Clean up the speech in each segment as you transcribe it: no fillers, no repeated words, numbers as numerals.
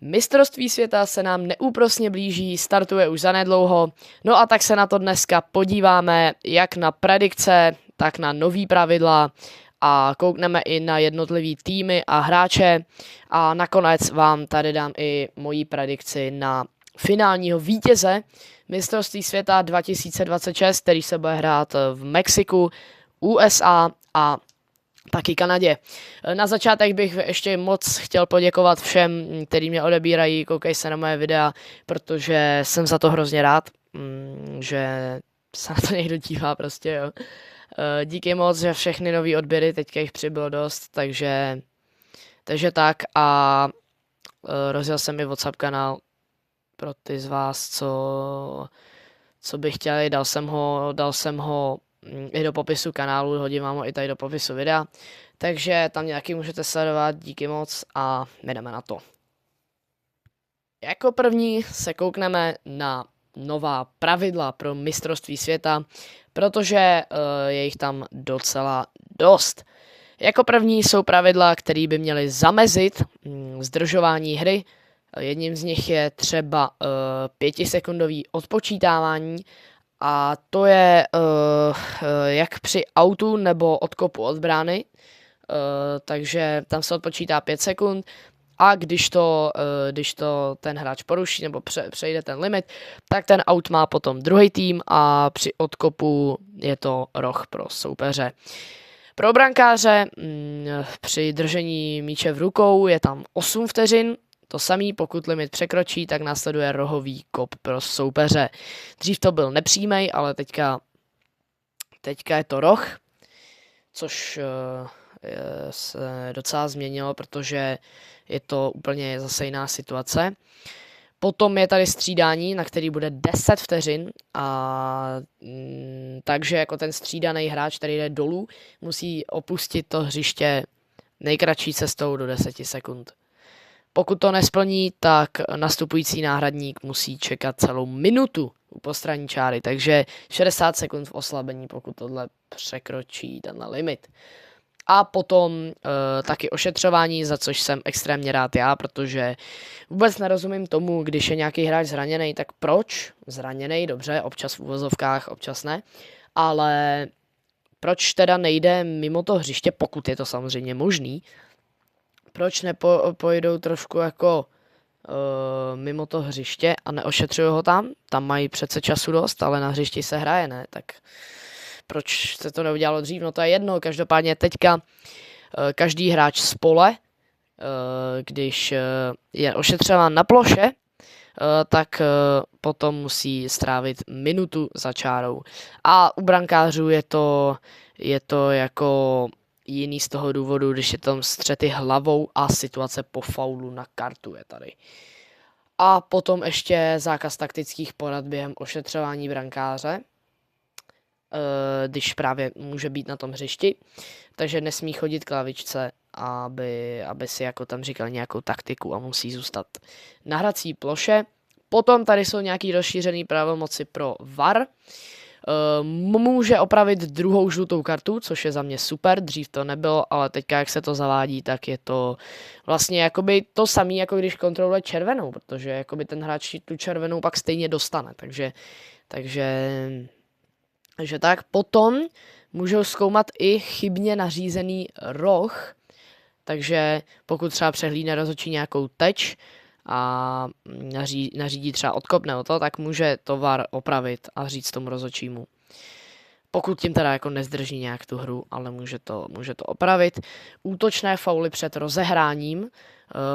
Mistrovství světa se nám neúprosně blíží, startuje už zanedlouho, no a tak se na to dneska podíváme jak na predikce, tak na nový pravidla a koukneme i na jednotlivý týmy a hráče a nakonec vám tady dám i moji predikci na finálního vítěze Mistrovství světa 2026, který se bude hrát v Mexiku, USA a taky Kanadě. Na začátek bych ještě moc chtěl poděkovat všem, kteří mě odebírají, koukej se na moje videa, protože jsem za to hrozně rád, že se na to někdo dívá prostě, jo. Díky moc, že všechny nový odběry, teďka jich přibylo dost, takže tak a rozjel jsem i WhatsApp kanál pro ty z vás, co by chtěli, dal jsem ho i do popisu kanálu, hodím vám ho i tady do popisu videa, takže tam nějaký můžete sledovat, díky moc a jdeme na to. Jako první se koukneme na nová pravidla pro mistrovství světa, protože je jich tam docela dost. Jako první jsou pravidla, které by měly zamezit zdržování hry. Jedním z nich je třeba 5sekundový odpočítávání a to je jak při autu nebo odkopu od brány, takže tam se odpočítá 5 sekund a když to ten hráč poruší nebo přejde ten limit, tak ten aut má potom druhý tým a při odkopu je to roh pro soupeře. Pro brankáře při držení míče v rukou je tam 8 vteřin, to samý, pokud limit překročí, tak následuje rohový kop pro soupeře. Dřív to byl nepřímej, ale teďka je to roh, což se docela změnilo, protože je to úplně zase jiná situace. Potom je tady střídání, na který bude 10 vteřin a takže jako ten střídaný hráč, který jde dolů, musí opustit to hřiště nejkratší cestou do 10 sekund. Pokud to nesplní, tak nastupující náhradník musí čekat celou minutu u postranní čáry, takže 60 sekund v oslabení, pokud tohle překročí tenhle limit. A potom taky ošetřování, za což jsem extrémně rád já, protože vůbec nerozumím tomu, když je nějaký hráč zraněný, tak proč zraněný, dobře, občas v uvozovkách, občas ne, ale proč teda nejde mimo to hřiště, pokud je to samozřejmě možný, proč nepojedou trošku jako mimo to hřiště a neošetřují ho tam mají přece času dost, ale na hřišti se hraje, ne, tak proč se to neudělalo dřív, no to je jedno, každopádně teďka každý hráč z pole, když je ošetřován na ploše, tak potom musí strávit minutu za čárou. A u brankářů je to jako jiný z toho důvodu, když je tam střety hlavou a situace po faulu na kartu je tady. A potom ještě zákaz taktických porad během ošetřování brankáře, když právě může být na tom hřišti, takže nesmí chodit k lavičce, aby si jako tam říkal nějakou taktiku a musí zůstat na hrací ploše. Potom tady jsou nějaký rozšířený pravomoci pro VAR. Může opravit druhou žlutou kartu, což je za mě super, dřív to nebylo, ale teďka jak se to zavádí, tak je to vlastně jakoby to samé, jako když kontroluje červenou, protože jakoby ten hráč tu červenou pak stejně dostane, takže tak. Potom můžou zkoumat i chybně nařízený roh, takže pokud třeba přehlídne rozhodčí nějakou teč a nařídí třeba odkop nebo to, tak může to VAR opravit a říct tomu rozhodčímu. Pokud tím teda jako nezdrží nějak tu hru, ale může to opravit. Útočné fauly před rozehráním.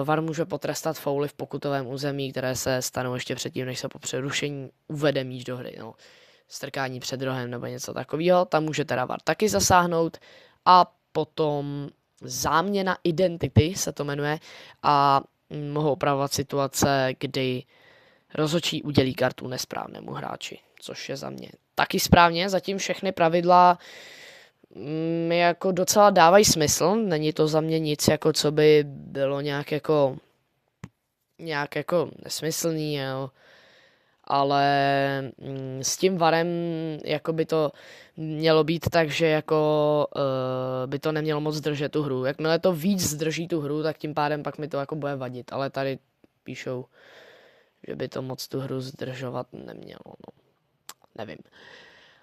VAR může potrestat fauly v pokutovém území, které se stanou ještě předtím, než se po přerušení uvede míč do hry. No, strkání před rohem nebo něco takového. Tam může teda VAR taky zasáhnout. A potom záměna identity se to jmenuje a mohou opravovat situace, kdy rozhodčí udělí kartu nesprávnému hráči, což je za mě taky správně. Zatím všechny pravidla mi jako docela dávají smysl, není to za mě nic, jako co by bylo nějak jako nesmyslný, jo. Ale s tím VARem jako by to mělo být tak, že jako by to nemělo moc zdržet tu hru. Jakmile to víc zdrží tu hru, tak tím pádem pak mi to jako bude vadit, ale tady píšou, že by to moc tu hru zdržovat nemělo, no. Nevím.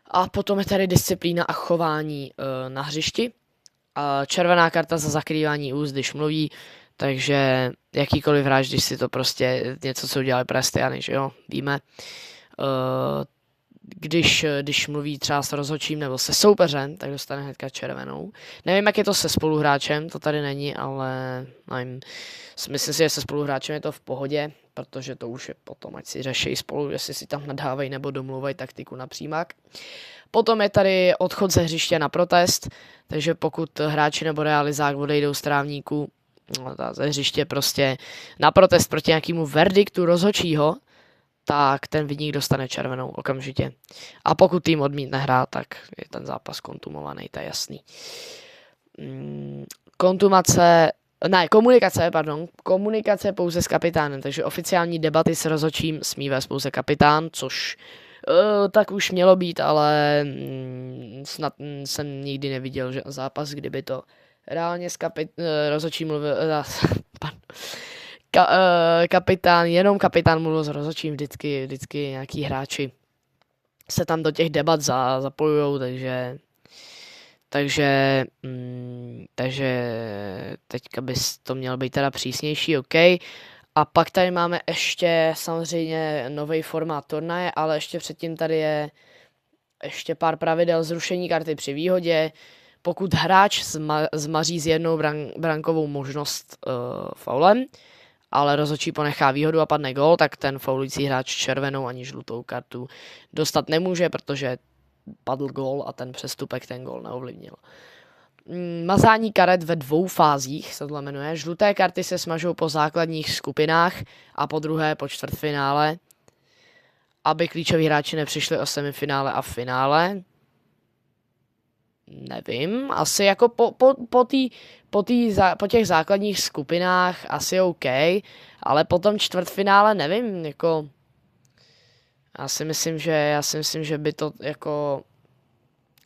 A potom je tady disciplína a chování na hřišti. Červená karta za zakrývání úst, když mluví, takže jakýkoliv hráč, když si to prostě něco, co udělali Prestiany, že jo, víme. Když mluví třeba s rozhodčím nebo se soupeřem, tak dostane hnedka červenou. Nevím, jak je to se spoluhráčem, to tady není, ale nevím. Myslím si, že se spoluhráčem je to v pohodě, protože to už je potom, ať si řeší spolu, jestli si tam nadávají nebo domluvají taktiku na přímák. Potom je tady odchod ze hřiště na protest, takže pokud hráči nebo realizák odejdou z trávníku ze hřiště prostě na protest proti nějakému verdiktu rozhodčího, tak ten viník dostane červenou okamžitě. A pokud tým odmítne hrát, tak je ten zápas kontumovaný, to je jasný. Komunikace pouze s kapitánem, takže oficiální debaty s rozhodčím smí vést pouze kapitán, což tak už mělo být, ale snad jsem nikdy neviděl že zápas, kdyby to reálně s rozhodčím mluvil, jenom kapitán mluvil s rozhodčím, vždycky nějaký hráči se tam do těch debat zapojujou, takže teďka by to mělo být teda přísnější, OK. A pak tady máme ještě samozřejmě nový formát turnaje, ale ještě předtím tady je ještě pár pravidel: zrušení karty při výhodě, pokud hráč zmaří s jednou brankovou možnost faulem, ale rozhodčí ponechá výhodu a padne gól, tak ten faulující hráč červenou ani žlutou kartu dostat nemůže, protože padl gól a ten přestupek ten gól neovlivnil. Mazání karet ve 2 fázích se tohle jmenuje. Žluté karty se smažou po základních skupinách a po druhé po čtvrtfinále, aby klíčoví hráči nepřišli o semifinále a finále. Nevím, asi jako po těch základních skupinách asi OK, ale potom čtvrtfinále nevím, jako já si myslím, že by to jako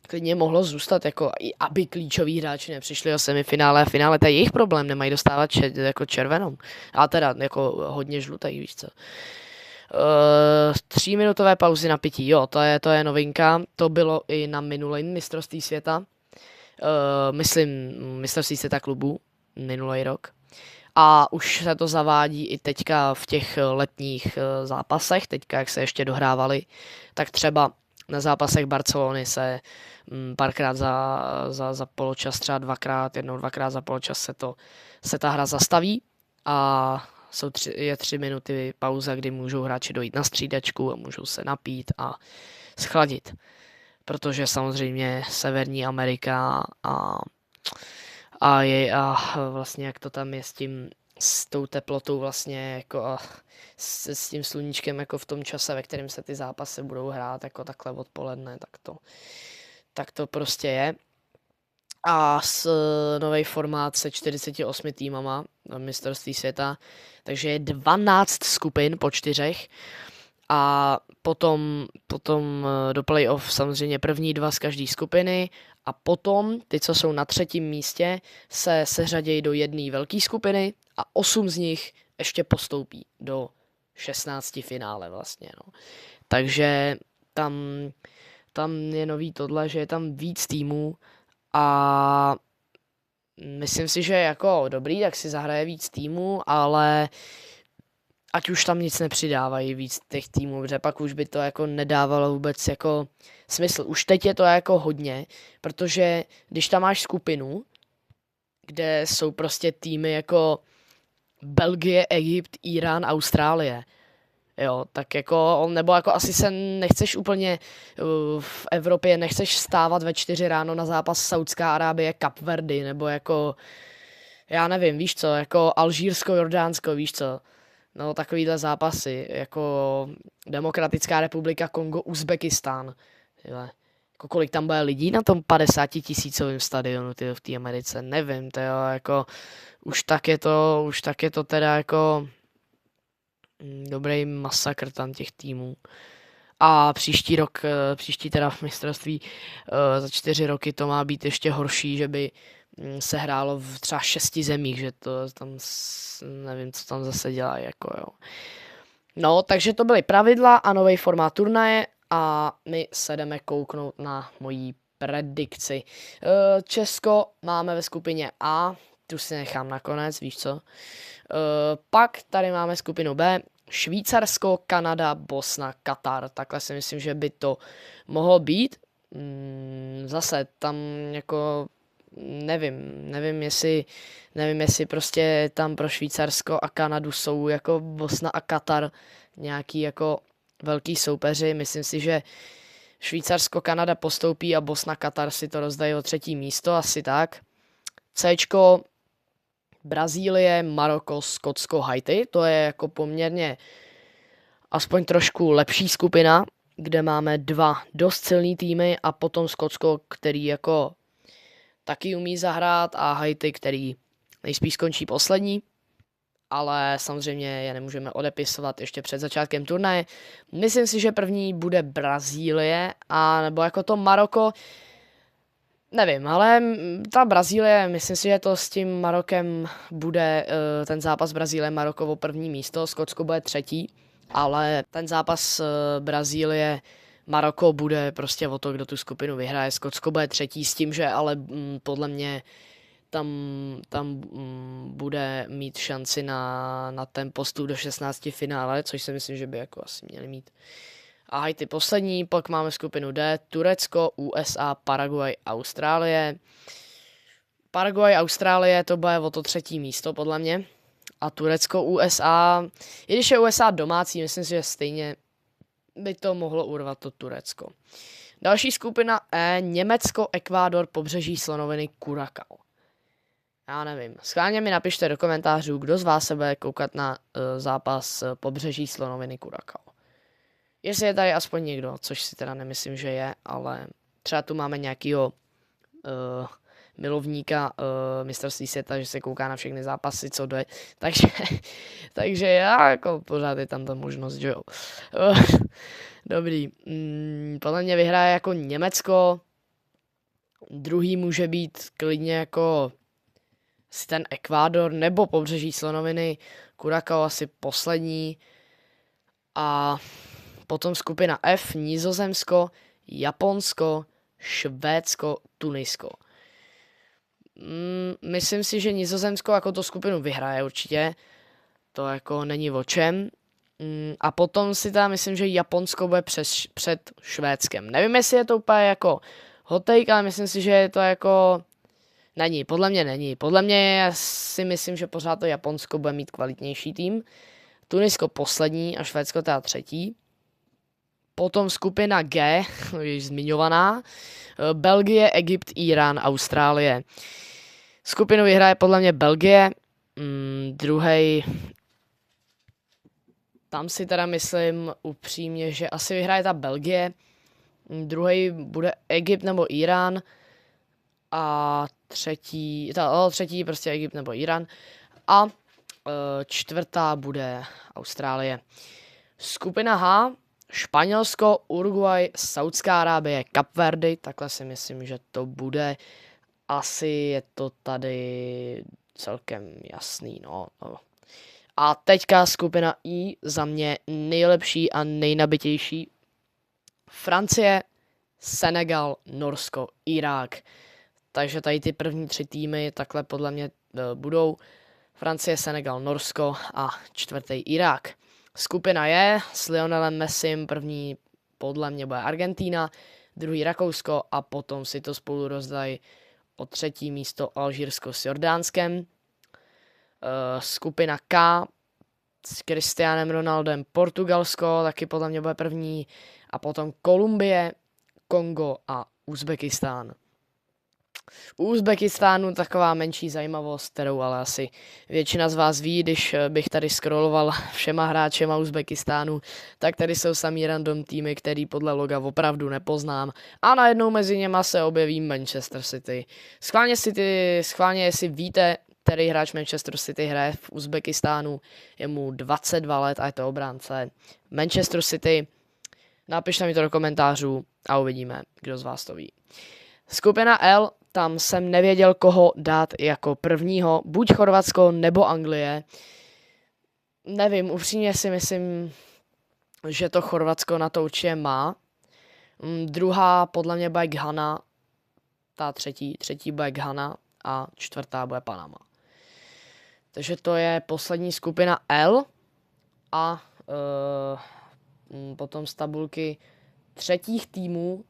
klidně mohlo zůstat, jako aby klíčoví hráči nepřišli o semifinále a finále, to je jejich problém, nemají dostávat jako červenou, a teda jako hodně žlutý, víš co. 3minutové pauzy na pití, jo, to je novinka, to bylo i na minulém mistrovství světa, myslím mistrovství světa klubů, minulý rok. A už se to zavádí i teďka v těch letních zápasech, teďka jak se ještě dohrávali, tak třeba na zápasech Barcelony se párkrát za poločas, třeba dvakrát za poločas se ta hra zastaví a je 3 minuty pauza, kdy můžou hráči dojít na střídačku a můžou se napít a schladit. Protože samozřejmě Severní Amerika a vlastně jak to tam je s tou teplotou vlastně jako a s tím sluníčkem jako v tom čase, ve kterém se ty zápasy budou hrát jako takhle odpoledne, tak to prostě je. A nový formát se 48 týmama na mistrovství světa, takže je 12 skupin po 4 a potom do playoff samozřejmě první 2 z každé skupiny a potom ty, co jsou na 3. místě, se seřadějí do jedné velké skupiny a 8 z nich ještě postoupí do 16 finále vlastně, no. Takže tam je nový tohle, že je tam víc týmů a myslím si, že jako dobrý, tak si zahraje víc týmů, ale ať už tam nic nepřidávají víc těch týmů, protože pak už by to jako nedávalo vůbec jako smysl. Už teď je to jako hodně, protože když tam máš skupinu, kde jsou prostě týmy jako Belgie, Egypt, Irán, Austrálie, jo, tak jako, nebo jako asi se nechceš úplně v Evropě, nechceš vstávat ve 4 ráno na zápas Saudská Arábie, Kapverdy, nebo jako, já nevím, víš co, jako Alžírsko, Jordánsko, víš co, no takovýhle zápasy, jako Demokratická republika Kongo, Uzbekistán, jako kolik tam bude lidí na tom 50 000 stadionu v té Americe, nevím, to jo, jako, už tak je to teda jako dobrý masakr tam těch týmů. A příští teda v mistrovství za 4 roky to má být ještě horší, že by se hrálo v třeba 6 zemích, že to tam, nevím, co tam zase dělají, jako jo. No, takže to byly pravidla a nový formát turnaje a my se jdeme kouknout na mojí predikci. Česko máme ve skupině A, tu si nechám nakonec, víš co. Pak tady máme skupinu B, Švýcarsko, Kanada, Bosna, Katar. Takhle si myslím, že by to mohlo být. Zase tam jako nevím, jestli prostě tam pro Švýcarsko a Kanadu jsou jako Bosna a Katar nějaký jako velký soupeři. Myslím si, že Švýcarsko, Kanada postoupí a Bosna, Katar si to rozdají o 3. místo, asi tak. Cčko, Brazílie, Maroko, Skotsko, Haiti. To je jako poměrně aspoň trošku lepší skupina, kde máme 2 dost silný týmy a potom Skotsko, který jako taky umí zahrát a Haiti, který nejspíš skončí poslední, ale samozřejmě je nemůžeme odepisovat ještě před začátkem turnaje. Myslím si, že první bude Brazílie a nebo jako to Maroko, nevím, ale ta Brazílie, myslím si, že to s tím Marokem bude ten zápas Brazílie Maroko o 1. místo, Skotsko bude 3., ale ten zápas Brazílie Maroko bude prostě o to, kdo tu skupinu vyhraje. Skotsko bude 3. s tím, že ale podle mě tam bude mít šanci na ten postup do 16 finále, což si myslím, že by jako asi měli mít. A Haiti poslední, pak máme skupinu D, Turecko, USA, Paraguay, Austrálie. Paraguay, Austrálie, to bude o to 3. místo podle mě. A Turecko, USA, i když je USA domácí, myslím si, že stejně by to mohlo urvat to Turecko. Další skupina E, Německo, Ekvádor, Pobřeží slonoviny, Curacao. Já nevím. Schválně mi napište do komentářů, kdo z vás se bude koukat na zápas Pobřeží slonoviny, Curacao. Jestli je tady aspoň někdo, což si teda nemyslím, že je, ale třeba tu máme nějakýho milovníka mistrovství světa, že se kouká na všechny zápasy, co jde. Takže já jako pořád je tam ta možnost, že jo. Dobrý. Podle mě vyhraje jako Německo. Druhý může být klidně jako ten Ekvádor nebo Pobřeží slonoviny. Curacao asi poslední. A potom skupina F, Nizozemsko, Japonsko, Švédsko, Tunisko. Myslím si, že Nizozemsko jako tu skupinu vyhraje určitě. To jako není o čem. A potom si tam myslím, že Japonsko bude před Švédskem. Nevím, jestli je to úplně jako hot take, ale myslím si, že je to jako... Není, podle mě není. Podle mě si myslím, že pořád to Japonsko bude mít kvalitnější tým. Tunisko poslední a Švédsko teda 3. Potom skupina G, již zmiňovaná. Belgie, Egypt, Irán, Austrálie. Skupinu vyhraje podle mě Belgie. Druhý, tam si teda myslím upřímně, že asi vyhraje ta Belgie. Druhý bude Egypt nebo Irán. A třetí prostě Egypt nebo Irán. A 4. bude Austrálie. Skupina H, Španělsko, Uruguay, Saudská Arábie, Kapverdy, takhle si myslím, že to bude. Asi je to tady celkem jasný, no. A teďka skupina I, za mě nejlepší a nejnabitější. Francie, Senegal, Norsko, Irák. Takže tady ty první 3 týmy takhle podle mě budou. Francie, Senegal, Norsko a 4. Irák. Skupina je s Lionelem Messim, první podle mě bude Argentína, druhý Rakousko a potom si to spolu rozdají o 3. místo Alžírsko s Jordánskem. Skupina K s Cristianem Ronaldem Portugalsko, taky podle mě bude první. A potom Kolumbie, Kongo a Uzbekistán. U Uzbekistánu taková menší zajímavost, kterou ale asi většina z vás ví, když bych tady scrolloval všema hráčema Uzbekistánu, tak tady jsou samý random týmy, který podle loga opravdu nepoznám a najednou mezi něma se objeví Manchester City. Schválně jestli víte, který hráč Manchester City hraje v Uzbekistánu, je mu 22 let a je to obránce Manchester City. Napište mi to do komentářů a uvidíme, kdo z vás to ví. Skupina L, tam jsem nevěděl, koho dát jako prvního, buď Chorvatsko nebo Anglie. Nevím, upřímně si myslím, že to Chorvatsko na to určitě má. Druhá podle mě bude Ghana, ta třetí bude Ghana a čtvrtá bude Panama. Takže to je poslední skupina L a potom z tabulky třetích týmů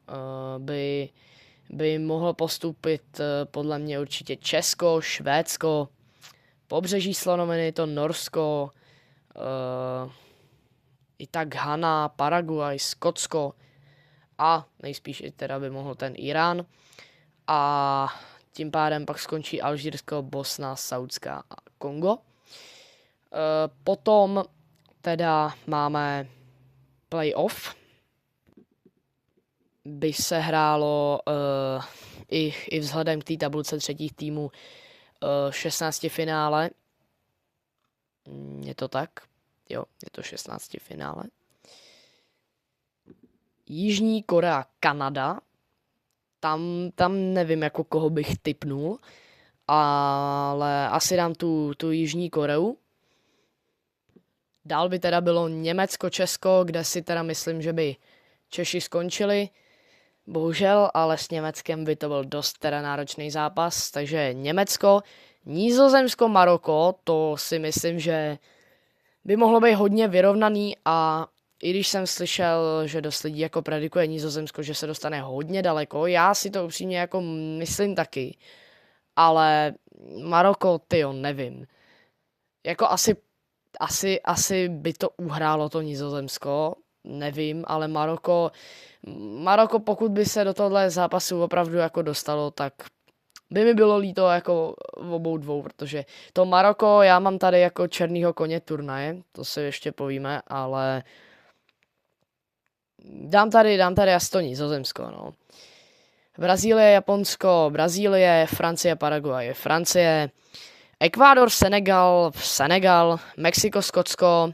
by mohlo postupit podle mě určitě Česko, Švédsko, Pobřeží slonoviny, to Norsko, i tak Ghana, Paraguay, Skotsko a nejspíš i teda by mohl ten Irán. A tím pádem pak skončí Alžírsko, Bosna, Saudská a Kongo. Potom teda máme playoff. By se hrálo i vzhledem k té tabulce třetích týmů 16 finále. Je to tak? Jo, je to 16 finále. Jižní Korea, Kanada. Tam nevím, jako koho bych tipnul, ale asi dám tu Jižní Koreu. Dál by teda bylo Německo, Česko, kde si teda myslím, že by Češi skončili. Bohužel, ale s Německem by to byl dost teda náročný zápas, takže Německo, Nizozemsko, Maroko, to si myslím, že by mohlo být hodně vyrovnaný a i když jsem slyšel, že dost lidí jako predikuje Nizozemsko, že se dostane hodně daleko, já si to upřímně jako myslím taky, ale Maroko, tyjo, nevím. Jako asi by to uhrálo to Nizozemsko, nevím, ale Maroko, pokud by se do tohle zápasu opravdu jako dostalo, tak by mi bylo líto jako obou dvou, protože to Maroko, já mám tady jako černýho koně turnaje, to si ještě povíme, ale dám tady asi to Nizozemsko, no. Brazílie, Japonsko, Brazílie, Francie, Paraguay, Francie, Ekvádor, Senegal, Mexiko, Skotsko,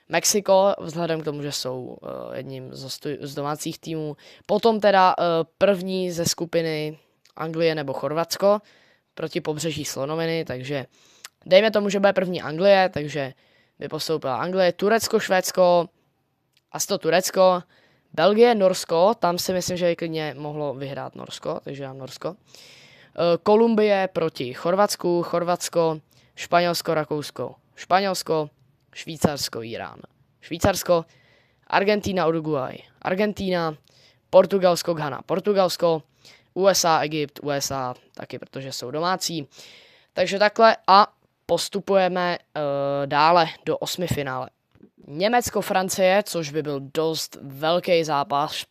Mexiko, vzhledem k tomu, že jsou jedním z domácích týmů. Potom teda první ze skupiny Anglie nebo Chorvatsko proti Pobřeží slonoviny, takže dejme tomu, že bude první Anglie, takže by postoupila Anglie, Turecko, Švédsko, asi to Turecko, Belgie, Norsko, tam si myslím, že by klidně mohlo vyhrát Norsko, takže dám Norsko. Kolumbie proti Chorvatsku, Chorvatsko, Španělsko, Rakousko, Španělsko, Švýcarsko, Irán, Švýcarsko, Argentina, Uruguay, Argentina, Portugalsko, Ghana, Portugalsko, USA, Egypt, USA taky, protože jsou domácí. Takže takhle a postupujeme dále do 8 finále. Německo, Francie, což by byl dost velký zápas,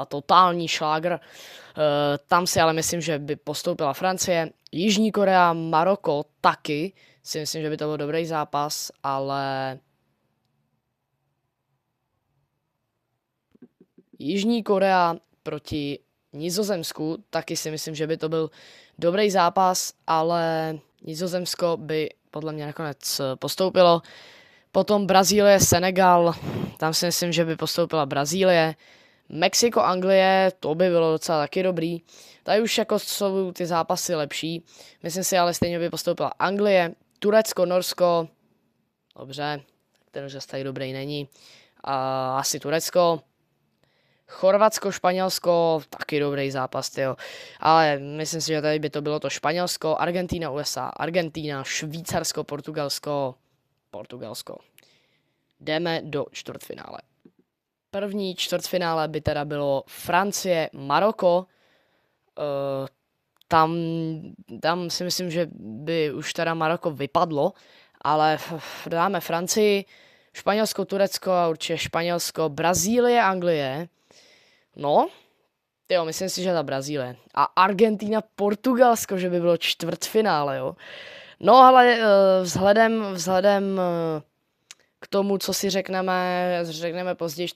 totální šlágr. Tam si ale myslím, že by postoupila Francie. Jižní Korea, Maroko taky. Si myslím, že by to byl dobrý zápas, ale Jižní Korea proti Nizozemsku taky si myslím, že by to byl dobrý zápas, ale Nizozemsko by podle mě nakonec postoupilo. Potom Brazílie, Senegal, tam si myslím, že by postoupila Brazílie. Mexiko, Anglie, to by bylo docela taky dobrý. Tady už jako jsou ty zápasy lepší. Myslím si, ale stejně by postoupila Anglie, Turecko, Norsko, dobře, ten už zase tady dobrý není. Asi Turecko. Chorvatsko, Španělsko, taky dobrý zápas, tyjo. Ale myslím si, že tady by to bylo to Španělsko, Argentina, USA, Argentina, Švýcarsko, Portugalsko. Jdeme do čtvrtfinále. První čtvrtfinále by teda bylo Francie, Maroko. Tam si myslím, že by už teda Maroko vypadlo, ale dáme Francii, Španělsko, Turecko a určitě Španělsko, Brazílie, Anglie. No, jo, myslím si, že ta Brazílie. A Argentina, Portugalsko, že by bylo čtvrtfinále, jo. No, ale vzhledem k tomu, co si řekneme později,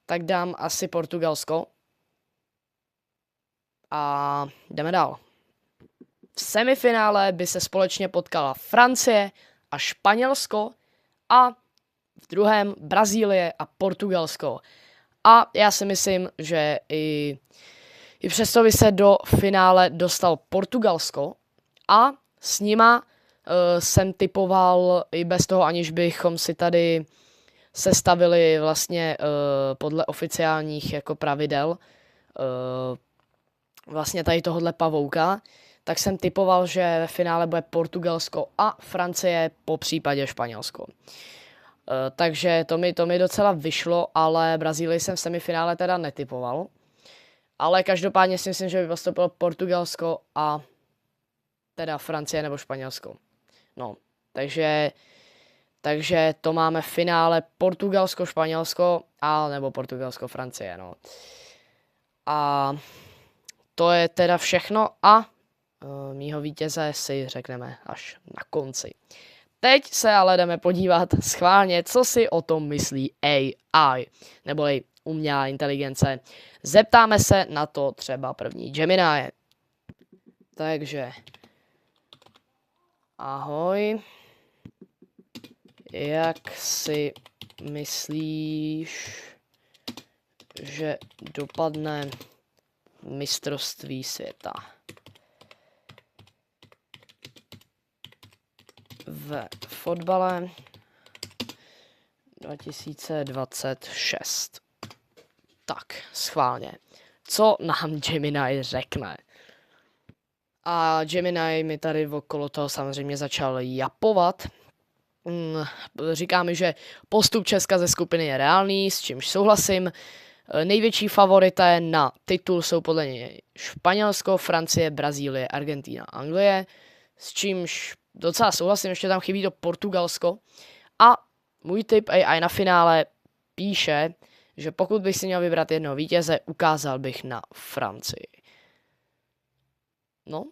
tak dám asi Portugalsko. A jdeme dál. V semifinále by se společně potkala Francie a Španělsko a v druhém Brazílie a Portugalsko. A já si myslím, že i I přesto by se do finále dostal Portugalsko a s nima jsem typoval i bez toho, aniž bychom si tady sestavili vlastně podle oficiálních jako pravidel vlastně tady tohohle pavouka, tak jsem typoval, že ve finále bude Portugalsko a Francie, po případě Španělsko. Takže to mi docela vyšlo, ale Brazílii jsem v semifinále teda netypoval. Ale každopádně si myslím, že by postoupilo Portugalsko a teda Francie nebo Španělsko. No, takže to máme v finále Portugalsko, Španělsko a nebo Portugalsko, Francie, no. A to je teda všechno a mýho vítěze si řekneme až na konci. Teď se ale jdeme podívat schválně, co si o tom myslí AI, neboli umělá inteligence. Zeptáme se na to třeba první Gemini. Takže, ahoj. Jak si myslíš, že dopadne mistrovství světa v fotbale 2026? Tak, schválně. Co nám Gemini řekne? A Gemini mi tady okolo toho samozřejmě začal japovat. Říká mi, že postup Česka ze skupiny je reálný, s čímž souhlasím. Největší favorité na titul jsou podle něj Španělsko, Francie, Brazílie, Argentina, Anglie, s čímž docela souhlasím, ještě tam chybí to Portugalsko. A můj tip AI na finále píše, že pokud bych si měl vybrat jednoho vítěze, ukázal bych na Francii. No.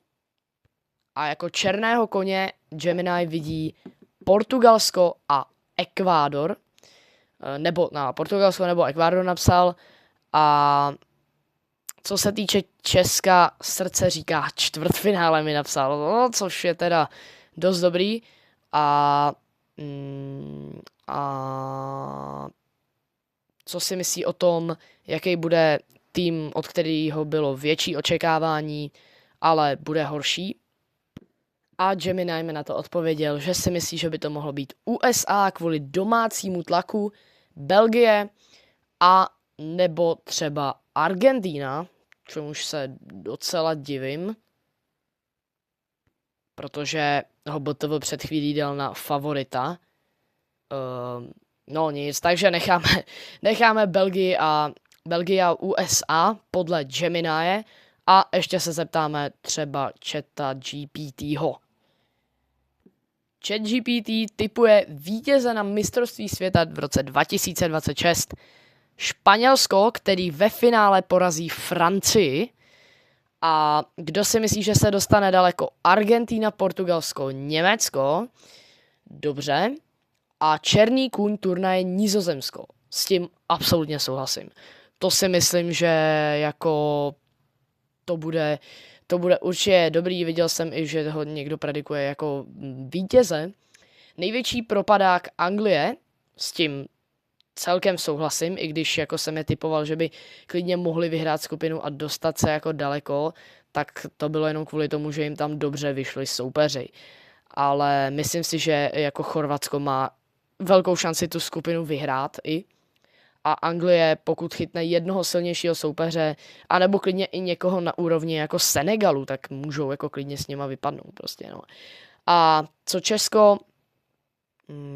A jako černého koně Gemini vidí Portugalsko a Ekvádor. Nebo na Portugalsko nebo Ekvádor napsal. A co se týče Česka, srdce říká čtvrtfinále mi napsal. No, což je teda dost dobrý. A co si myslí o tom, jaký bude tým, od kterého bylo větší očekávání, ale bude horší? A Gemini mi na to odpověděl, že si myslí, že by to mohlo být USA kvůli domácímu tlaku, Belgie a nebo třeba Argentina, čemuž se docela divím, protože ho BTV před chvílí dal na favorita. No nic, takže necháme Belgii a USA podle Gemini a ještě se zeptáme třeba Chata GPTho. ChatGPT tipuje vítěze na mistrovství světa v roce 2026. Španělsko, který ve finále porazí Francii. A kdo si myslí, že se dostane daleko? Argentina, Portugalsko, Německo. Dobře. A černý kůň turnaje Nizozemsko. S tím absolutně souhlasím. To si myslím, že jako to bude určitě dobrý. Viděl jsem i, že ho někdo predikuje jako vítěze. Největší propadák Anglie, s tím celkem souhlasím, i když jako jsem je typoval, že by klidně mohli vyhrát skupinu a dostat se jako daleko, tak to bylo jenom kvůli tomu, že jim tam dobře vyšli soupeři. Ale myslím si, že jako Chorvatsko má velkou šanci tu skupinu vyhrát i. A Anglie, pokud chytne jednoho silnějšího soupeře, anebo klidně i někoho na úrovni jako Senegalu, tak můžou jako klidně s něma vypadnout prostě, no. A co Česko?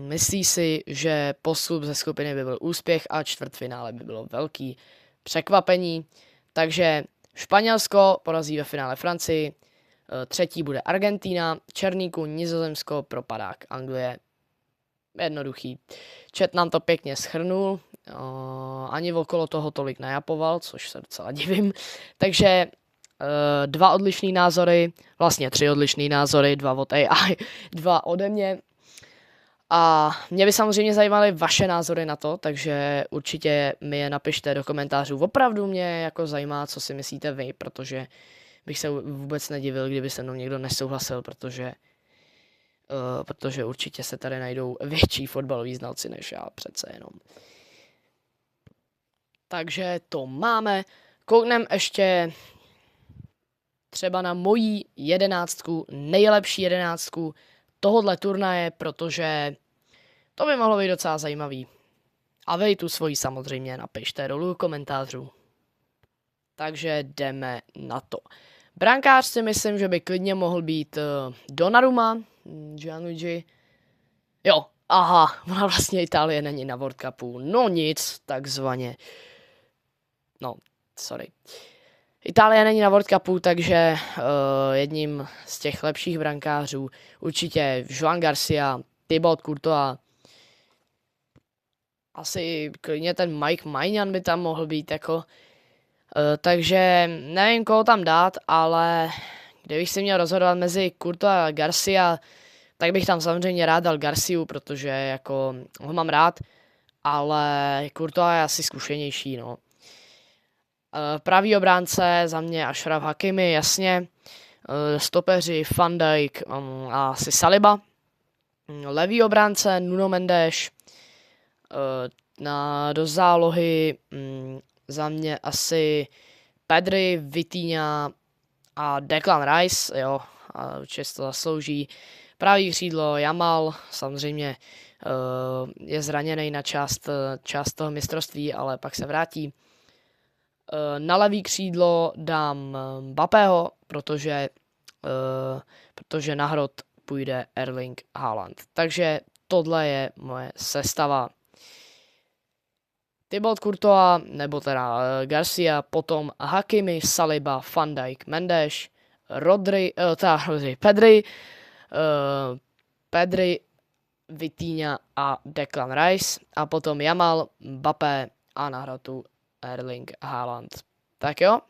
Myslí si, že postup ze skupiny by byl úspěch a čtvrtfinále by bylo velký překvapení. Takže Španělsko porazí ve finále Francii, třetí bude Argentina, černý kůň Nizozemsko, propadák Anglie. Jednoduchý. Chat nám to pěkně shrnul, ani okolo toho tolik nejapoval, což se docela divím. Takže dva odlišný názory, vlastně 3 odlišný názory, 2 od AI, 2 ode mě. A mě by samozřejmě zajímaly vaše názory na to, takže určitě mi je napište do komentářů. Opravdu mě jako zajímá, co si myslíte vy, protože bych se vůbec nedivil, kdyby se mnou někdo nesouhlasil, protože určitě se tady najdou větší fotbaloví znalci než já přece jenom. Takže to máme. Koukneme ještě třeba na moji 11, nejlepší 11 tohohle turnaje, protože to by mohlo být docela zajímavý. A vy tu svoji samozřejmě napište dolů do komentářů. Takže jdeme na to. Brankář si myslím, že by klidně mohl být Donnarumma, Gianluigi. Jo, aha, ona vlastně Itálie není na World Cupu. No nic, takzvaně. No, sorry. Itálie není na World Cupu, takže jedním z těch lepších brankářů určitě Joan Garcia, Thibaut Courtois. Asi klidně ten Mike Maignan by tam mohl být jako. Takže nevím, koho tam dát, ale kdybych si měl rozhodovat mezi Courtois a Garcia, tak bych tam samozřejmě rád dal Garciu, protože jako ho mám rád, ale Courtois je asi zkušenější, no. Pravý obránce za mě Achraf Hakimi, jasně. Stopeři Van Dijk a asi Saliba. Levý obránce Nuno Mendes. Do zálohy za mě asi Pedri, Vitinha a Declan Rice, jo, a určitě to zaslouží. Pravý křídlo Yamal, samozřejmě je zraněný na část toho mistrovství, ale pak se vrátí. Na levý křídlo dám Mbappého, protože na hrot půjde Erling Haaland. Takže tohle je moje sestava. Thibaut Courtois, nebo teda Garcia, potom Hakimi, Saliba, Van Dijk, Mendes, Pedri, Vitinha a Declan Rice a potom Yamal, Mbappé a na hrotu Erling Haaland. Tak jo.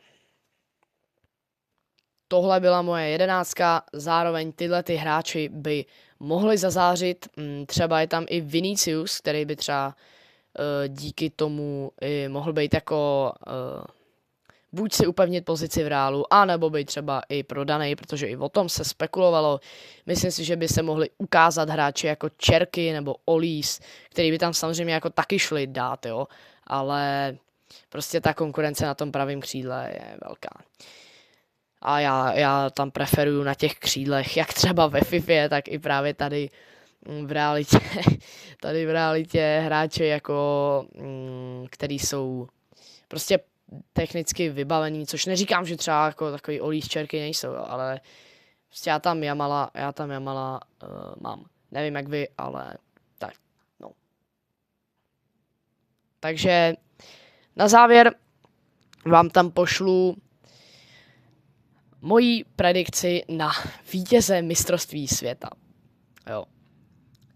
Tohle byla moje 11. Zároveň tyhle ty hráči by mohli zazářit. Třeba je tam i Vinicius, který by třeba díky tomu i mohl být jako buď si upevnit pozici v Reálu, anebo být třeba i prodaný, protože i o tom se spekulovalo. Myslím si, že by se mohli ukázat hráči jako Čerky nebo Olís, který by tam samozřejmě jako taky šli dát, jo. Ale prostě ta konkurence na tom pravém křídle je velká. A já tam preferuju na těch křídlech, jak třeba ve FIFA, tak i právě tady v realitě hráče jako, který jsou prostě technicky vybavení, což neříkám, že třeba jako takový Olís Čerky nejsou, jo, ale prostě já tam Jamala mám. Nevím jak vy, ale tak, no. Takže na závěr vám tam pošlu moji predikci na vítěze mistrovství světa. Jo.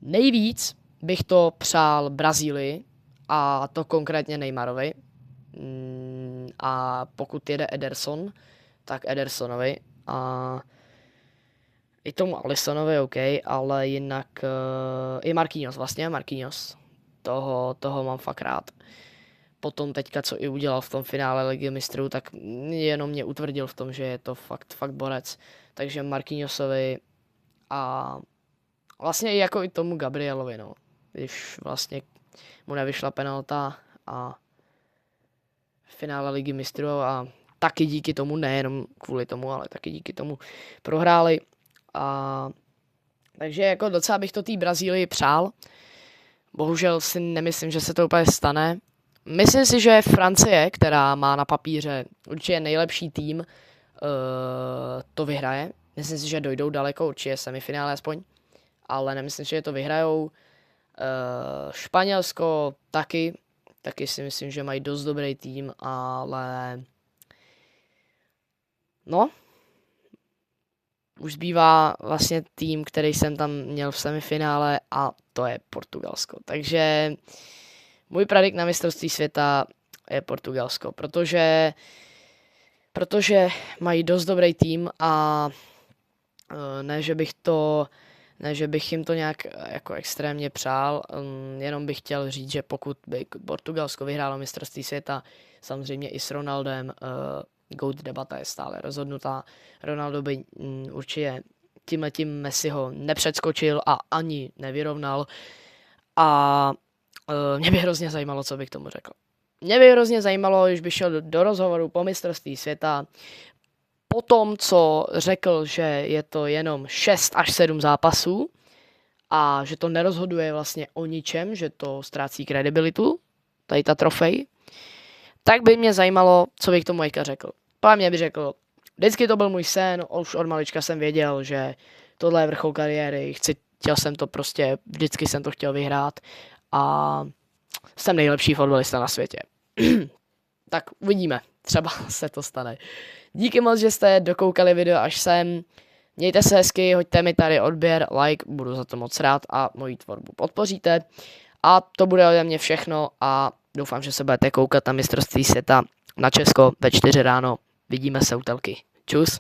Nejvíc bych to přál Brazílii, a to konkrétně Neymarovi. A pokud jede Ederson, tak Edersonovi. A i tomu Alissonovi, OK, ale jinak i Marquinhos. Toho mám fakt rád. Potom teďka, co i udělal v tom finále Ligy mistrů, tak jenom mě utvrdil v tom, že je to fakt borec. Takže Marquinhosovi a vlastně i jako i tomu Gabrielovi, no. Když vlastně mu nevyšla penalta a v finále Ligy mistrů a taky díky tomu, nejenom kvůli tomu, ale taky díky tomu prohráli. Takže jako docela bych to té Brazílii přál. Bohužel si nemyslím, že se to úplně stane. Myslím si, že Francie, která má na papíře určitě nejlepší tým, to vyhraje. Myslím si, že dojdou daleko, určitě semifinále aspoň. Ale nemyslím, že to vyhrajou. Španělsko taky si myslím, že mají dost dobrý tým, ale no, už zbývá vlastně tým, který jsem tam měl v semifinále a to je Portugalsko. Takže můj predikt na mistrovství světa je Portugalsko, protože mají dost dobrý tým a ne, že bych jim to nějak jako extrémně přál, jenom bych chtěl říct, že pokud by Portugalsko vyhrálo mistrovství světa, samozřejmě i s Ronaldem, GOAT debata je stále rozhodnutá. Ronaldo by určitě tímhletím Messiho nepředskočil a ani nevyrovnal. A mě by hrozně zajímalo, co bych tomu řekl. Mě by hrozně zajímalo, když bych šel do rozhovoru po mistrovství světa, potom, co řekl, že je to jenom 6 až 7 zápasů a že to nerozhoduje vlastně o ničem, že to ztrácí kredibilitu, tady ta trofej, tak by mě zajímalo, co bych tomu teďka řekl. Pán mě by řekl, vždycky to byl můj sen, už od malička jsem věděl, že tohle je vrchol kariéry, chtěl jsem to prostě, vždycky jsem to chtěl vyhrát a jsem nejlepší fotbalista na světě. Tak uvidíme, třeba se to stane. Díky moc, že jste dokoukali video až sem. Mějte se hezky, hoďte mi tady odběr, like, budu za to moc rád a moji tvorbu podpoříte. A to bude ode mě všechno a doufám, že se budete koukat na mistrovství světa na Česko ve 4 ráno. Vidíme se u telky. Čus.